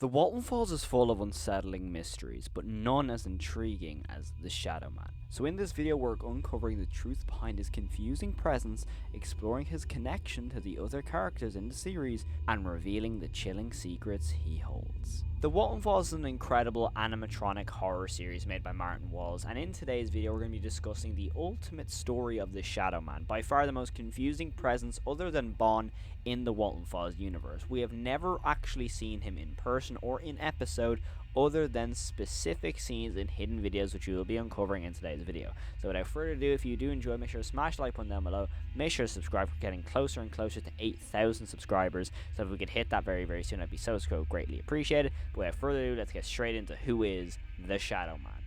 The Walten Falls is full of unsettling mysteries, but none as intriguing as the Shadowman. So in this video we're uncovering the truth behind his confusing presence, exploring his connection to the other characters in the series, and revealing the chilling secrets he holds. The Walten Falls is an incredible animatronic horror series made by Martin Walls, and in today's video we're going to be discussing the ultimate story of the Shadowman, by far the most confusing presence other than Bon in the Walten Falls universe. We have never actually seen him in person or in episode other than specific scenes in hidden videos, which we will be uncovering in today's video. So without further ado, if you do enjoy, make sure to smash the like button down below, make sure to subscribe. We're getting closer and closer to 8,000 subscribers, so if we could hit that very soon, I'd be so greatly appreciated. But without further ado, let's get straight into who is the Shadowman.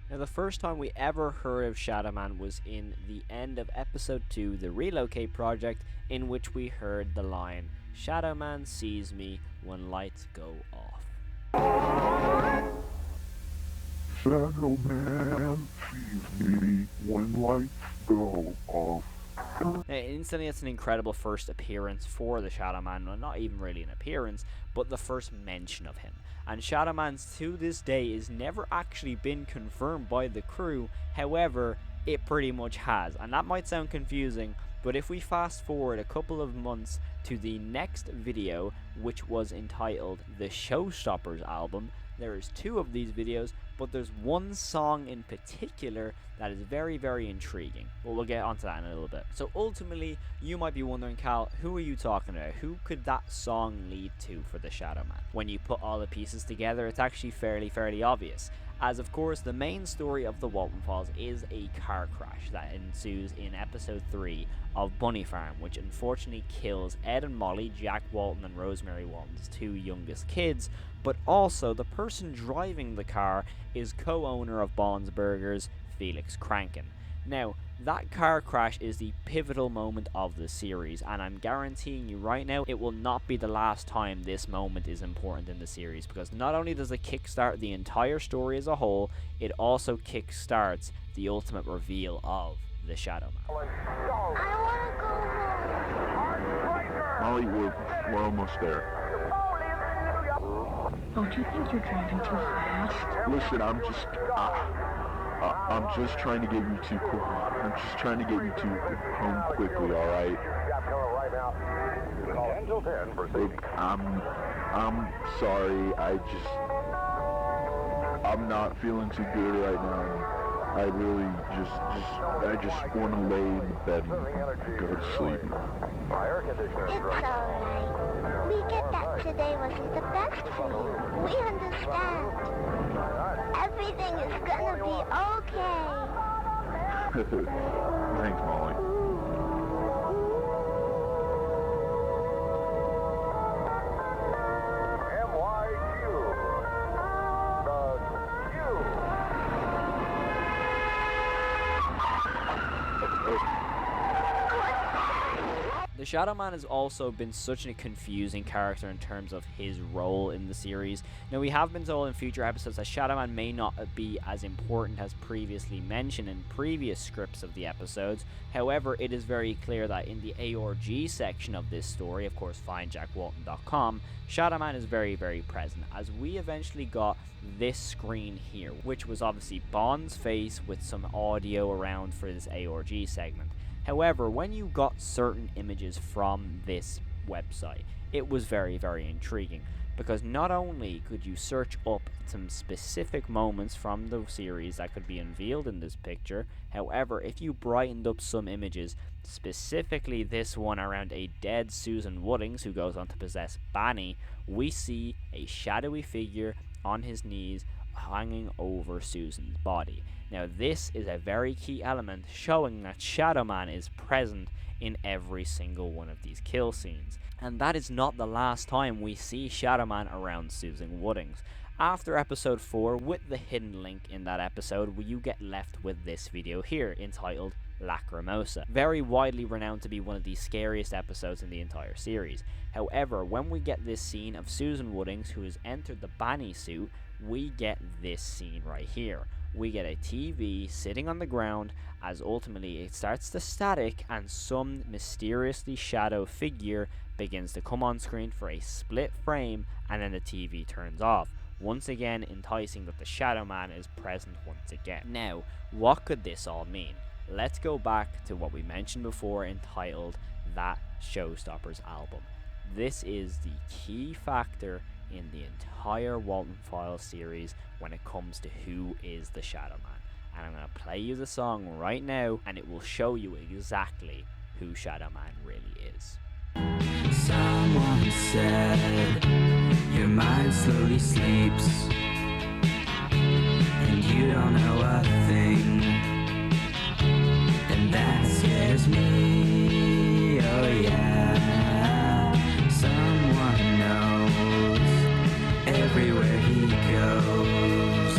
Now, the first time we ever heard of Shadowman was in the end of episode 2, the Relocate Project, in which we heard the line, "Shadowman sees me when lights go off." Shadowman sees me when lights go off. Now, instantly, it's an incredible first appearance for the Shadowman. Well, not even really an appearance, but the first mention of him. And Shadowman, to this day, is never actually been confirmed by the crew. However, it pretty much has. And that might sound confusing, but if we fast forward a couple of months to the next video, which was entitled The Showstoppers Album, there is 2 of these videos, but there's one song in particular that is very intriguing. But we'll get onto that in a little bit. So ultimately, you might be wondering, Cal, who are you talking about? Who could that song lead to for the Shadowman? When you put all the pieces together, it's actually fairly obvious. As of course, the main story of the Walten Falls is a car crash that ensues in episode 3 of Bunny Farm, which unfortunately kills Ed and Molly, Jack Walten and Rosemary Walten's 2 youngest kids, but also the person driving the car is co-owner of Bon's Burgers, Felix Kranken. Now, that car crash is the pivotal moment of the series, and I'm guaranteeing you right now it will not be the last time this moment is important in the series, because not only does it kickstart the entire story as a whole, it also kickstarts the ultimate reveal of the Shadowman. I want to go home. Molly, we're almost there. Don't you think you're driving too fast? Listen, I'm just trying to get you to I'm just trying to get you to home quickly, all right? Look, I'm sorry. I'm not feeling too good right now. I really I just want to lay in the bed and go to sleep. It's alright. We get that today wasn't the best for you. We understand. Everything is gonna be okay. Thanks, Molly. The Shadowman has also been such a confusing character in terms of his role in the series. Now, we have been told in future episodes that Shadowman may not be as important as previously mentioned in previous scripts of the episodes. However, it is very clear that in the ARG section of this story, of course findjackwalten.com, Shadowman is very present, as we eventually got this screen here, which was obviously Bond's face with some audio around for this ARG segment. However, when you got certain images from this website, it was very intriguing, because not only could you search up some specific moments from the series that could be unveiled in this picture, however, if you brightened up some images, specifically this one around a dead Susan Woodings who goes on to possess Banny, we see a shadowy figure on his knees hanging over Susan's body. Now, this is a very key element showing that Shadowman is present in every single one of these kill scenes. And that is not the last time we see Shadowman around Susan Woodings. After episode 4, with the hidden link in that episode, you get left with this video here entitled Lacrimosa, very widely renowned to be one of the scariest episodes in the entire series. However, when we get this scene of Susan Woodings, who has entered the Banny suit, we get this scene right here. We get a TV sitting on the ground as ultimately it starts to static and some mysteriously shadow figure begins to come on screen for a split frame, and then the TV turns off, once again enticing that the Shadowman is present once again. Now, what could this all mean? Let's go back to what we mentioned before, entitled That Showstoppers album. This is the key factor in the entire Walten Files series when it comes to who is the Shadowman. And I'm going to play you the song right now, and it will show you exactly who Shadowman really is. Someone said your mind slowly sleeps and you don't know a thing, and that scares me, oh yeah. Someone knows everywhere he goes.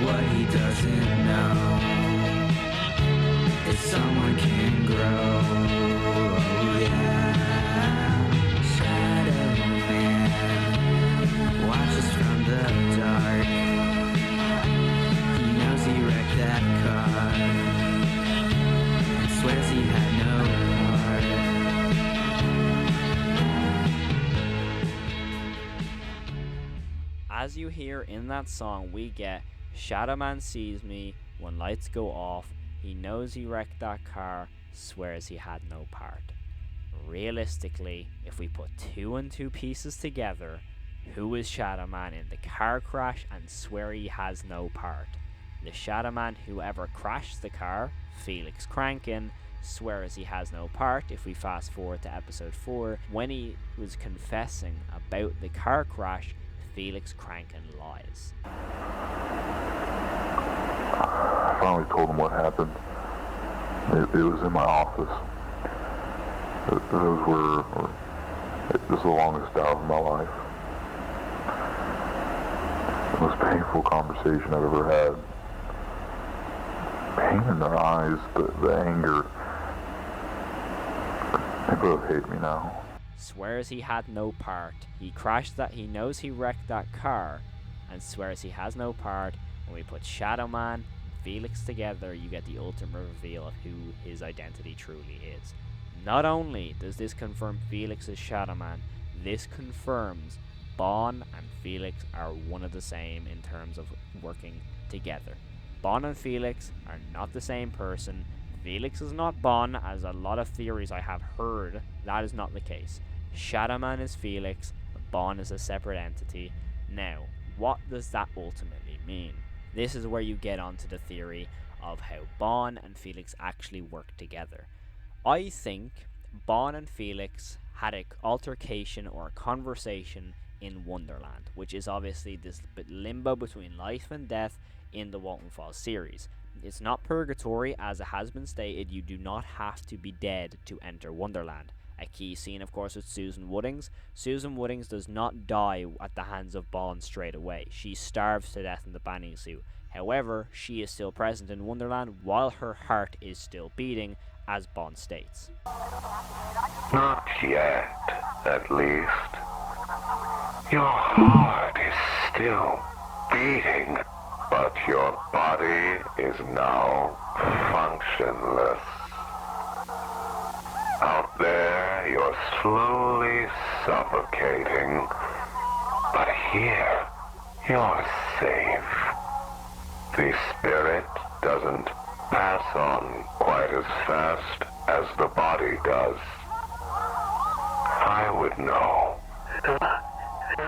What he doesn't know is someone can grow, oh yeah. Shadowman watches from the dark. He knows he wrecked that car and swears he had no part. As you hear in that song, we get Shadowman sees me when lights go off. He knows he wrecked that car, swears he had no part. Realistically, if we put 2 and 2 pieces together, who is Shadowman in the car crash and swear he has no part? The Shadowman who ever crashed the car, Felix Crankin, swears he has no part. If we fast forward to episode 4, when he was confessing about the car crash, Felix Crankin lies. I finally told him what happened. It was in my office. It was the longest hour of my life. The most painful conversation I've ever had. Pain in their eyes, the anger. They both hate me now. Swears he had no part. He crashed that, he knows he wrecked that car, and swears he has no part. When we put Shadowman and Felix together, you get the ultimate reveal of who his identity truly is. Not only does this confirm Felix is Shadowman, this confirms Bon and Felix are one of the same in terms of working together. Bon and Felix are not the same person. Felix is not Bon, as a lot of theories I have heard. That is not the case. Shadowman is Felix, Bon is a separate entity. Now, what does that ultimately mean? This is where you get onto the theory of how Bon and Felix actually work together. I think Bon and Felix had an altercation or a conversation in Wonderland, which is obviously this bit limbo between life and death in the Walten Files series. It's not purgatory, as it has been stated. You do not have to be dead to enter Wonderland. A key scene, of course, with Susan Woodings. Susan Woodings does not die at the hands of Bon straight away. She starves to death in the banning suit. However, she is still present in Wonderland while her heart is still beating, as Bon states. Not yet, at least. Your heart is still beating, but your body is now functionless. Out there, you're slowly suffocating, but here, you're safe. The spirit doesn't pass on quite as fast as the body does. I would know.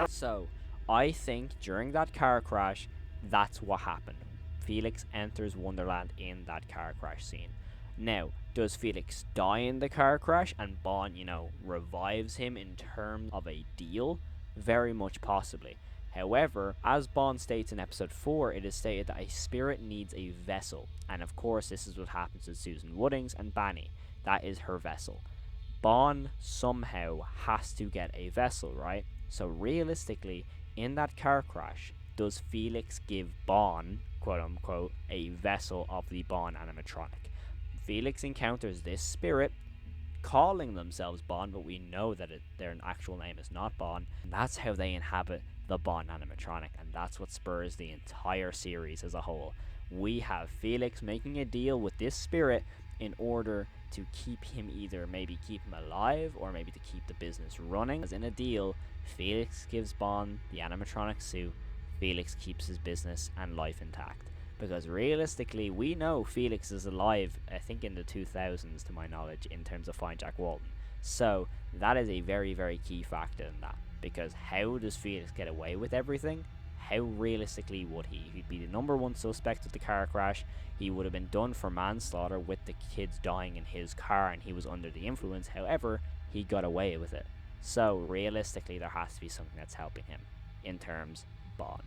So, I think during that car crash, that's what happened. Felix enters Wonderland in that car crash scene. Now, does Felix die in the car crash and Bon, revives him in terms of a deal? Very much possibly. However, as Bon states in episode 4, it is stated that a spirit needs a vessel. And of course, this is what happens to Susan Woodings and Banny. That is her vessel. Bon somehow has to get a vessel, right? So realistically, in that car crash, does Felix give Bon, quote unquote, a vessel of the Bon animatronic? Felix encounters this spirit, calling themselves Bon, but we know that their actual name is not Bon. And that's how they inhabit the Bond animatronic, and that's what spurs the entire series as a whole. We have Felix making a deal with this spirit in order to keep him, either maybe keep him alive or maybe to keep the business running. As in a deal, Felix gives Bond the animatronic suit, Felix keeps his business and life intact. Because realistically, we know Felix is alive, I think in the 2000s to my knowledge, in terms of Fine Jack Walten. So that is a very, very key factor in that. Because how does Felix get away with everything? How realistically would he? He'd be the number one suspect of the car crash. He would have been done for manslaughter with the kids dying in his car and he was under the influence. However, he got away with it. So realistically, there has to be something that's helping him in terms Bond.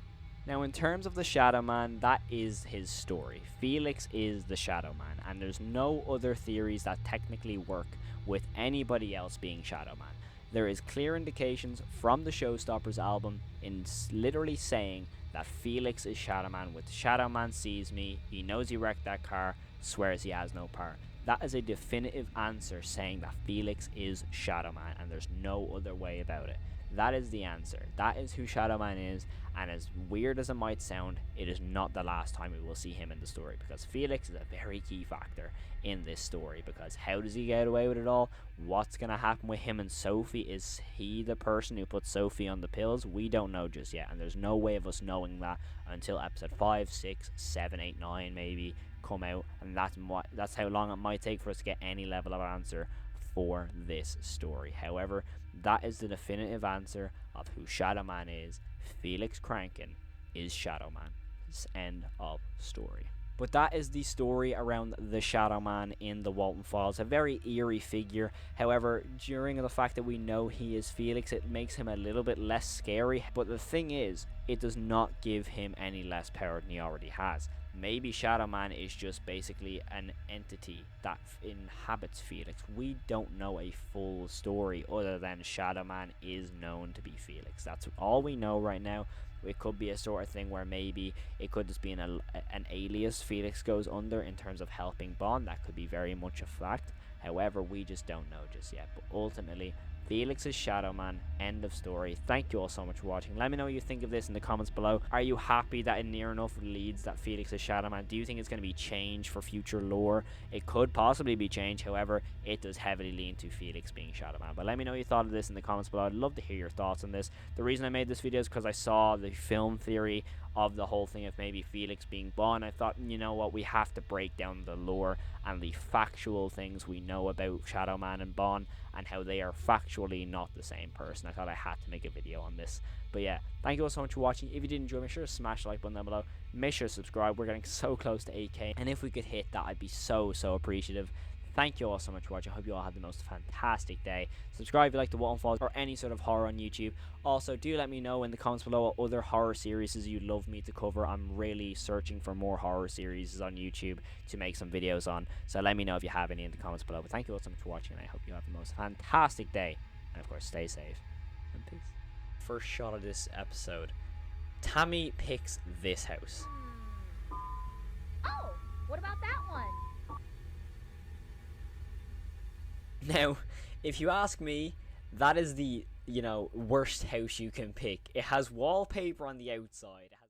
Now, in terms of the Shadowman, that is his story. Felix is the Shadowman, and there's no other theories that technically work with anybody else being Shadowman. There is clear indications from the Showstoppers album in literally saying that Felix is Shadowman. With Shadowman sees me, he knows he wrecked that car, swears he has no power. That is a definitive answer saying that Felix is Shadowman, and there's no other way about it. That is the answer. That is who Shadowman is, and as weird as it might sound, it is not the last time we will see him in the story, because Felix is a very key factor in this story. Because how does he get away with it all? What's going to happen with him and Sophie? Is he the person who put Sophie on the pills? We don't know just yet, and there's no way of us knowing that until episode 5, 6, 7, 8, 9 maybe come out, and that's how long it might take for us to get any level of answer for this story. However, that is the definitive answer of who Shadowman is. Felix Kranken is Shadowman. End of story. But that is the story around the Shadowman in the Walten Files. A very eerie figure. However, during the fact that we know he is Felix, it makes him a little bit less scary. But the thing is, it does not give him any less power than he already has. Maybe Shadowman is just basically an entity that inhabits Felix. We don't know a full story other than Shadowman is known to be Felix. That's all we know right now. It could be a sort of thing where maybe it could just be an alias Felix goes under in terms of helping Bond. That could be very much a fact. However, we just don't know just yet. But ultimately, Felix is Shadowman. End of story. Thank you all so much for watching. Let me know what you think of this in the comments below. Are you happy that it near enough leads that Felix is Shadowman? Do you think it's going to be changed for future lore? It could possibly be changed. However, it does heavily lean to Felix being Shadowman. But let me know what you thought of this in the comments below. I'd love to hear your thoughts on this. The reason I made this video is because I saw the film theory of the whole thing of maybe Felix being Bond. I thought, you know what, we have to break down the lore and the factual things we know about Shadowman and Bond and how they are factually not the same person. I thought I had to make a video on this. But yeah, thank you all so much for watching. If you did enjoy, make sure to smash the like button down below. Make sure to subscribe. We're getting so close to 8K, and if we could hit that, I'd be so appreciative. Thank you all so much for watching. I hope you all had the most fantastic day. Subscribe if you like the Walten Files or any sort of horror on YouTube. Also, do let me know in the comments below what other horror series you'd love me to cover. I'm really searching for more horror series on YouTube to make some videos on. So let me know if you have any in the comments below. But thank you all so much for watching, and I hope you have the most fantastic day. And of course, stay safe and peace. First shot of this episode. Tammy picks this house. Oh, what about that one? Now, if you ask me, that is the, worst house you can pick. It has wallpaper on the outside.